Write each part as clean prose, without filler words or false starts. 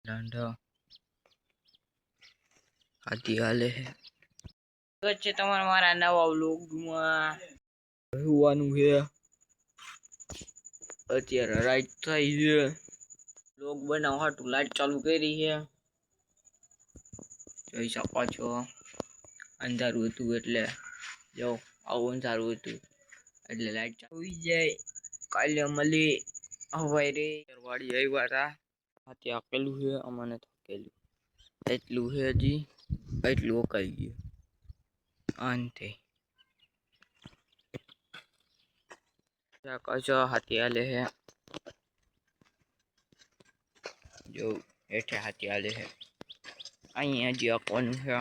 ડાંડા હાથી હાલે છે તમારા મારા નવા વ્લોગમાં જોવાનું છે અત્યારે રાઈટ થઈ છે વ્લોગ બનાવવા હાટુ લાઈટ ચાલુ કરી છે જોઈ શકો છો અંધારું હતું એટલે જો આવું અંધારું હતું એટલે લાઈટ ચાલુ થઈ જાય કાલે મળી હવાઈ રે વાડી આવ્યા હતા હાથી આકેલું છે અમને થાકેલું એટલું છે હજી એટલું ઓકાઈ ગયું અંતે કશો હાથી હાલે છે જો હેઠે હાથી હાલે છે અહીંયા હજી આપવાનું છે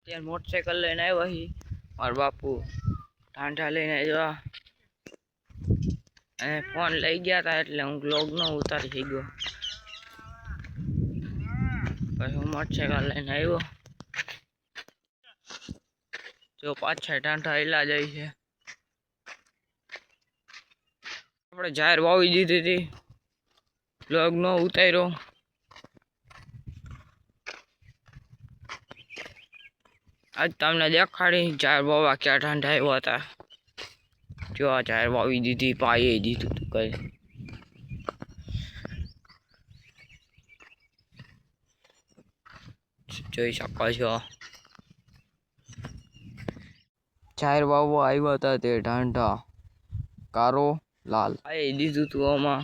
ત્યાં મોટરસાઇકલ લઈને આવ્યા હી મારા બાપુ ઠાંઠા લઈને આવ્યા અને ફોન લઈ ગયા હતા એટલે હું વ્લોગ ન ઉતારી થઈ ગયો પછી હું મોટરસાઇકલ લઈને આવ્યો જો પાછા ઠાંઠા હિલા જાય છે આપણે જાહેર વાવી દીધી હતી વ્લોગ ન ઉતાર્યો આજ તમને દેખાડી જાહેર વાવા ક્યાં ઠાંઠા આવ્યા હતા જો આ જાહેર વાવી દીધી પાયે દીધું તું કઈ જોઈ શકો છો જાહેર વાવવા આવ્યા હતા તે ઠાંઠા કારો લાલ પાયે દીધું તું આમાં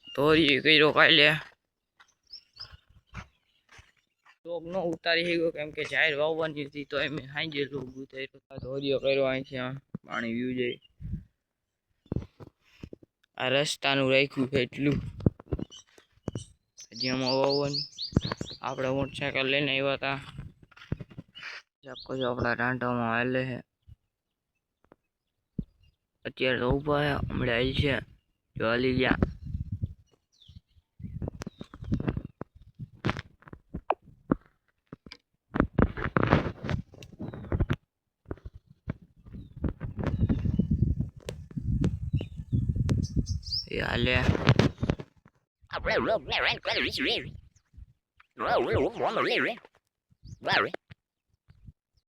ધોરી કર્યો કાલે લોગ નો ઉતારી ગયો કેમ કે જાહેર વાવવાની હતી તો એમ હાંજે લોગ ઉતાર્યો ધોરીઓ કર્યો અહીંથી પાણી વ્યૂ જાય આ રસ્તાનું રાખ્યું છે એટલું હજી આમાં વાવવાનું આપણે મોટરસાઇકલ લઈને આવ્યા હતા ચાકો જો આપણા ટાંટામાં હાલે છે અત્યારે તો ઊભા છે હમણાં હાલ છે જો હાલી ગયા હાલે આપણે